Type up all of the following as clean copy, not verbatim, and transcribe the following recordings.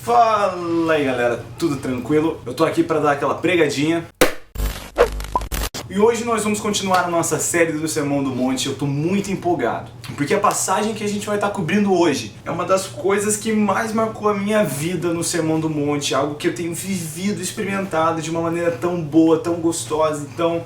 Fala aí galera, tudo tranquilo? Eu tô aqui para dar aquela pregadinha. E hoje nós vamos continuar a nossa série do Sermão do Monte. Eu tô muito empolgado, porque a passagem que a gente vai estar cobrindo hoje é uma das coisas que mais marcou a minha vida no Sermão do Monte. Algo que eu tenho vivido, experimentado de uma maneira tão boa, tão gostosa, tão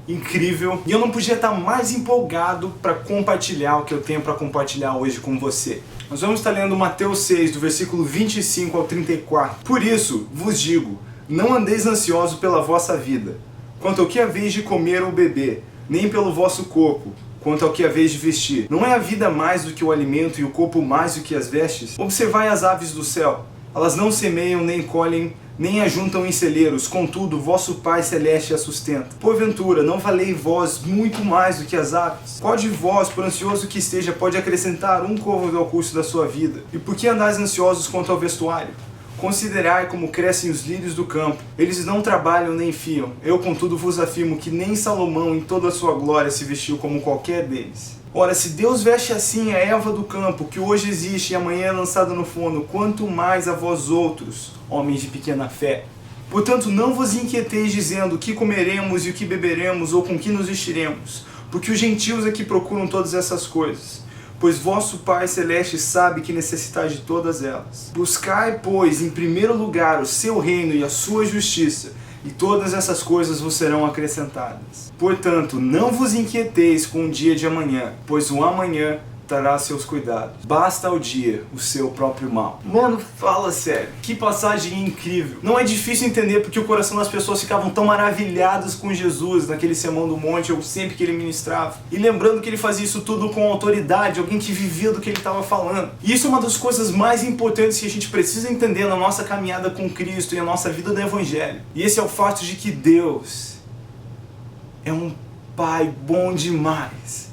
incrível. E eu não podia estar mais empolgado para compartilhar o que eu tenho para compartilhar hoje com você. Nós vamos estar lendo Mateus 6, do versículo 25 ao 34. Por isso, vos digo, não andeis ansiosos pela vossa vida, quanto ao que haveis de comer ou beber, nem pelo vosso corpo, quanto ao que haveis de vestir. Não é a vida mais do que o alimento e o corpo mais do que as vestes? Observai as aves do céu. Elas não semeiam, nem colhem, nem ajuntam em celeiros, contudo, vosso Pai Celeste as sustenta. Porventura, não valei vós muito mais do que as aves? Qual de vós, por ansioso que esteja, pode acrescentar um côvado ao curso da sua vida? E por que andais ansiosos quanto ao vestuário? Considerai como crescem os lírios do campo. Eles não trabalham nem fiam. Eu, contudo, vos afirmo que nem Salomão, em toda a sua glória, se vestiu como qualquer deles. Ora, se Deus veste assim a erva do campo, que hoje existe e amanhã é lançada no forno, quanto mais a vós outros, homens de pequena fé. Portanto, não vos inquieteis dizendo o que comeremos e o que beberemos ou com que nos vestiremos, porque os gentios é que procuram todas essas coisas. Pois vosso Pai Celeste sabe que necessitais de todas elas. Buscai, pois, em primeiro lugar o seu reino e a sua justiça, e todas essas coisas vos serão acrescentadas. Portanto, não vos inquieteis com o dia de amanhã, pois o amanhã trará seus cuidados. Basta ao dia o seu próprio mal. Mano, fala sério, que passagem incrível. Não é difícil entender porque o coração das pessoas ficavam tão maravilhadas com Jesus naquele Sermão do Monte, ou sempre que ele ministrava. E lembrando que ele fazia isso tudo com autoridade, alguém que vivia do que ele estava falando. E isso é uma das coisas mais importantes que a gente precisa entender na nossa caminhada com Cristo e a nossa vida do Evangelho. E esse é o fato de que Deus é um Pai bom demais,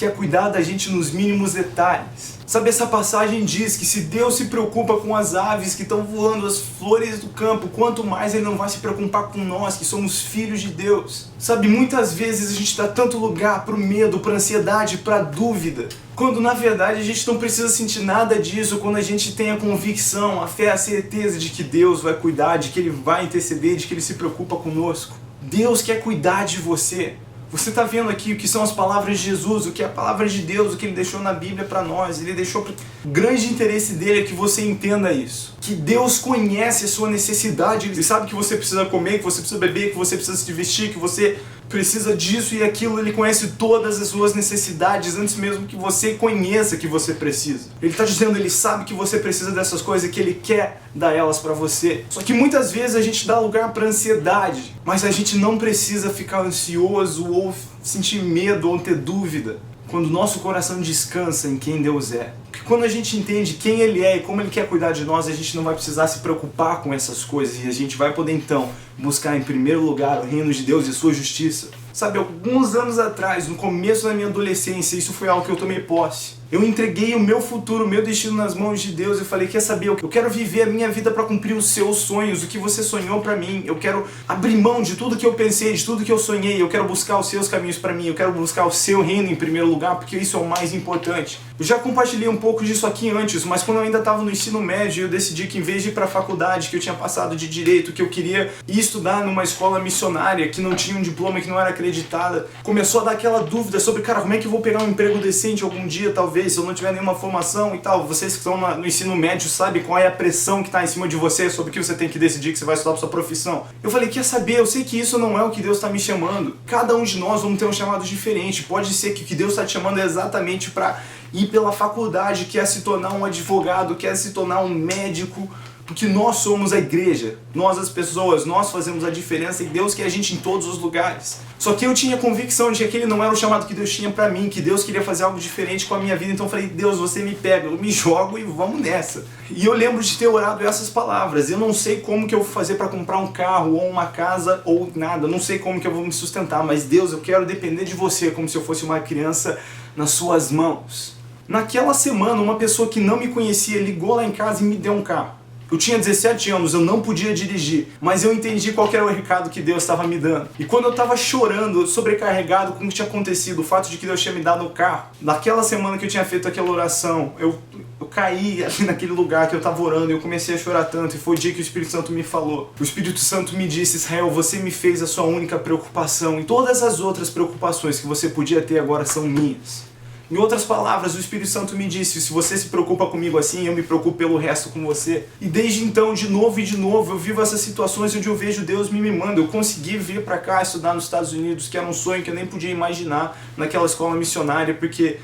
quer cuidar da gente nos mínimos detalhes. Sabe, essa passagem diz que se Deus se preocupa com as aves que estão voando, as flores do campo, quanto mais Ele não vai se preocupar com nós, que somos filhos de Deus. Sabe, muitas vezes a gente dá tanto lugar para o medo, para a ansiedade, para a dúvida, quando na verdade a gente não precisa sentir nada disso, quando a gente tem a convicção, a fé, a certeza de que Deus vai cuidar, de que Ele vai interceder, de que Ele se preocupa conosco. Deus quer cuidar de você. Você está vendo aqui o que são as palavras de Jesus, o que é a palavra de Deus, o que Ele deixou na Bíblia para nós. Ele deixou o grande interesse dele é que você entenda isso. Que Deus conhece a sua necessidade. Ele sabe que você precisa comer, que você precisa beber, que você precisa se vestir, que você precisa disso e aquilo. Ele conhece todas as suas necessidades antes mesmo que você conheça que você precisa. Ele está dizendo, Ele sabe que você precisa dessas coisas e que Ele quer dar elas para você. Só que muitas vezes a gente dá lugar para ansiedade, mas a gente não precisa ficar ansioso ou sentir medo ou ter dúvida quando o nosso coração descansa em quem Deus é. Porque quando a gente entende quem Ele é e como Ele quer cuidar de nós, a gente não vai precisar se preocupar com essas coisas e a gente vai poder então buscar em primeiro lugar o reino de Deus e a sua justiça. Sabe, alguns anos atrás, no começo da minha adolescência, isso foi algo que eu tomei posse. Eu entreguei o meu futuro, o meu destino nas mãos de Deus. Eu falei, quer saber, eu quero viver a minha vida para cumprir os seus sonhos, o que você sonhou para mim. Eu quero abrir mão de tudo que eu pensei, de tudo que eu sonhei. Eu quero buscar os seus caminhos para mim. Eu quero buscar o seu reino em primeiro lugar, porque isso é o mais importante. Eu já compartilhei um pouco disso aqui antes, mas quando eu ainda estava no ensino médio, eu decidi que em vez de ir para a faculdade, que eu tinha passado de direito, que eu queria ir estudar numa escola missionária, que não tinha um diploma, que não era acreditada, começou a dar aquela dúvida sobre, cara, como é que eu vou pegar um emprego decente algum dia, talvez, se eu não tiver nenhuma formação e tal. Vocês que estão no ensino médio sabem qual é a pressão que está em cima de você sobre o que você tem que decidir que você vai estudar para sua profissão. Eu falei, quer saber, eu sei que isso não é o que Deus está me chamando. Cada um de nós vamos ter um chamado diferente. Pode ser que o que Deus está te chamando é exatamente para ir pela faculdade, quer se tornar um advogado, quer se tornar um médico, porque nós somos a igreja, nós as pessoas, nós fazemos a diferença e Deus quer a gente em todos os lugares. Só que eu tinha convicção de que aquele não era o chamado que Deus tinha pra mim, que Deus queria fazer algo diferente com a minha vida. Então eu falei, Deus, você me pega, eu me jogo e vamos nessa. E eu lembro de ter orado essas palavras. Eu não sei como que eu vou fazer para comprar um carro ou uma casa ou nada, não sei como que eu vou me sustentar, mas Deus, eu quero depender de você como se eu fosse uma criança nas suas mãos. Naquela semana, uma pessoa que não me conhecia ligou lá em casa e me deu um carro. Eu tinha 17 anos, eu não podia dirigir, mas eu entendi qual era o recado que Deus estava me dando. E quando eu estava chorando, sobrecarregado com o que tinha acontecido, o fato de que Deus tinha me dado o carro, naquela semana que eu tinha feito aquela oração, eu Eu caí ali naquele lugar que eu estava orando e eu comecei a chorar tanto, e foi o dia que o Espírito Santo me falou. O Espírito Santo me disse: Israel, você me fez a sua única preocupação, e todas as outras preocupações que você podia ter agora são minhas. Em outras palavras, o Espírito Santo me disse: se você se preocupa comigo assim, eu me preocupo pelo resto com você. E desde então, de novo e de novo, eu vivo essas situações onde eu vejo Deus me mimando. Eu consegui vir para cá estudar nos Estados Unidos, que era um sonho que eu nem podia imaginar naquela escola missionária, porque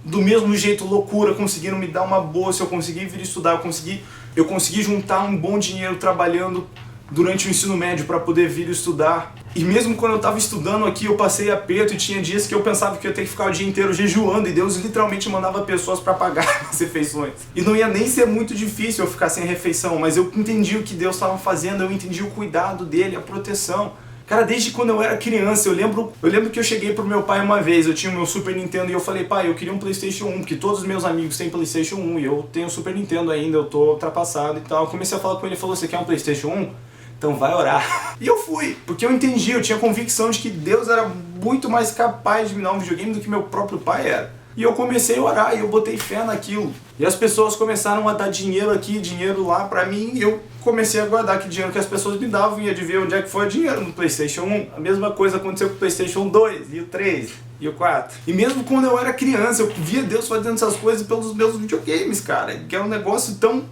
do mesmo jeito, loucura, conseguiram me dar uma bolsa, eu consegui vir estudar, eu consegui juntar um bom dinheiro trabalhando durante o ensino médio para poder vir estudar. E mesmo quando eu estava estudando aqui, eu passei aperto e tinha dias que eu pensava que eu ia ter que ficar o dia inteiro jejuando, e Deus literalmente mandava pessoas para pagar as refeições. E não ia nem ser muito difícil eu ficar sem refeição, mas eu entendi o que Deus estava fazendo, eu entendi o cuidado dele, a proteção. Cara, desde quando eu era criança, eu lembro que eu cheguei pro meu pai uma vez, eu tinha o meu Super Nintendo e eu falei: pai, eu queria um PlayStation 1, porque todos os meus amigos têm PlayStation 1 e eu tenho Super Nintendo ainda, eu tô ultrapassado e tal. Eu comecei a falar com ele, ele falou: você quer um PlayStation 1? Então vai orar. E eu fui, porque eu entendi, eu tinha convicção de que Deus era muito mais capaz de me dar um videogame do que meu próprio pai era. E eu comecei a orar e eu botei fé naquilo. E as pessoas começaram a dar dinheiro aqui, dinheiro lá pra mim, e eu comecei a guardar aquele dinheiro que as pessoas me davam e adivinha onde é que foi o dinheiro no PlayStation 1. A mesma coisa aconteceu com o PlayStation 2, e o 3, e o 4. E mesmo quando eu era criança, eu via Deus fazendo essas coisas pelos meus videogames, cara, que é um negócio tão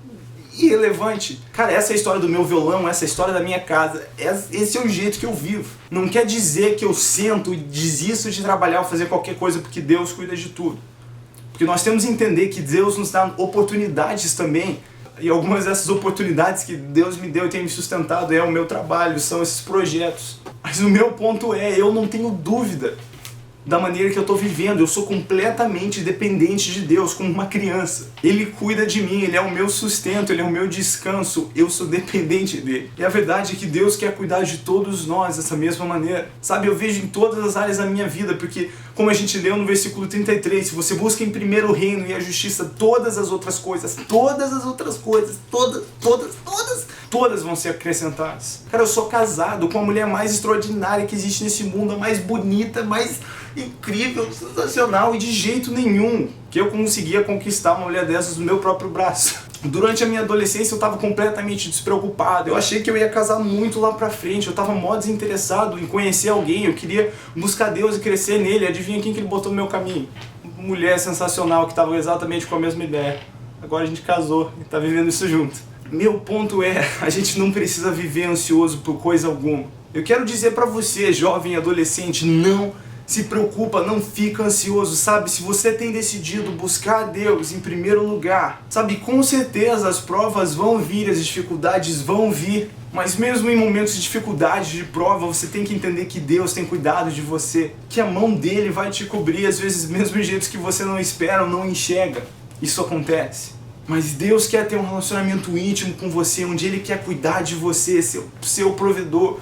irrelevante. Cara, essa é a história do meu violão, essa é a história da minha casa, esse é o jeito que eu vivo. Não quer dizer que eu sento e desisto de trabalhar ou fazer qualquer coisa porque Deus cuida de tudo. Porque nós temos que entender que Deus nos dá oportunidades também, e algumas dessas oportunidades que Deus me deu e tem me sustentado é o meu trabalho, são esses projetos. Mas o meu ponto é, eu não tenho dúvida da maneira que eu estou vivendo, eu sou completamente dependente de Deus, como uma criança. Ele cuida de mim, Ele é o meu sustento, Ele é o meu descanso, eu sou dependente dEle. E a verdade é que Deus quer cuidar de todos nós dessa mesma maneira. Sabe, eu vejo em todas as áreas da minha vida, porque como a gente leu no versículo 33, se você busca em primeiro o reino e a justiça, todas as outras coisas, todas vão ser acrescentadas. Cara, eu sou casado com a mulher mais extraordinária que existe nesse mundo, a mais bonita, mais incrível, sensacional, e de jeito nenhum que eu conseguia conquistar uma mulher dessas no meu próprio braço. Durante a minha adolescência eu estava completamente despreocupado, eu achei que eu ia casar muito lá pra frente, eu estava mó desinteressado em conhecer alguém, eu queria buscar Deus e crescer nele. Adivinha quem que ele botou no meu caminho? Uma mulher sensacional que estava exatamente com a mesma ideia. Agora a gente casou e está vivendo isso junto. Meu ponto é, a gente não precisa viver ansioso por coisa alguma. Eu quero dizer pra você, jovem e adolescente, não se preocupa, não fica ansioso, sabe? Se você tem decidido buscar a Deus em primeiro lugar, sabe? Com certeza as provas vão vir, as dificuldades vão vir, mas mesmo em momentos de dificuldade, de prova, você tem que entender que Deus tem cuidado de você, que a mão dele vai te cobrir, às vezes mesmo em jeitos que você não espera ou não enxerga. Isso acontece. Mas Deus quer ter um relacionamento íntimo com você, onde Ele quer cuidar de você, seu provedor.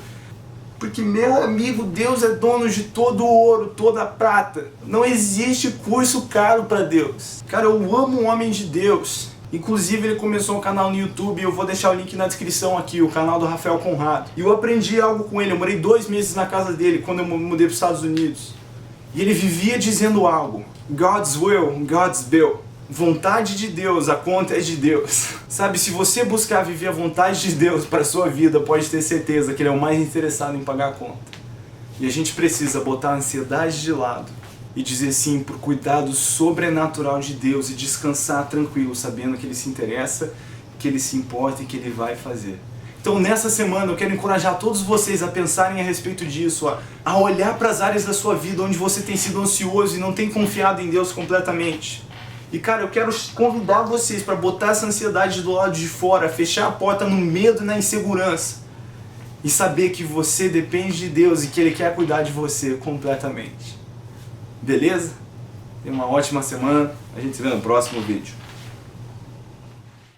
Porque, meu amigo, Deus é dono de todo o ouro, toda a prata. Não existe curso caro para Deus. Cara, eu amo um homem de Deus. Inclusive, ele começou um canal no YouTube, eu vou deixar o link na descrição aqui, o canal do Rafael Conrado. E eu aprendi algo com ele, eu morei 2 meses na casa dele, quando eu mudei para os Estados Unidos. E ele vivia dizendo algo: God's will, God's bill. Vontade de Deus, a conta é de Deus. Sabe, se você buscar viver a vontade de Deus para a sua vida, pode ter certeza que Ele é o mais interessado em pagar a conta. E a gente precisa botar a ansiedade de lado e dizer sim pro cuidado sobrenatural de Deus e descansar tranquilo, sabendo que Ele se interessa, que Ele se importa e que Ele vai fazer. Então nessa semana eu quero encorajar todos vocês a pensarem a respeito disso, a olhar para as áreas da sua vida onde você tem sido ansioso e não tem confiado em Deus completamente. E cara, eu quero convidar vocês para botar essa ansiedade do lado de fora, fechar a porta no medo e na insegurança e saber que você depende de Deus e que Ele quer cuidar de você completamente. Beleza? Tenha uma ótima semana, a gente se vê no próximo vídeo.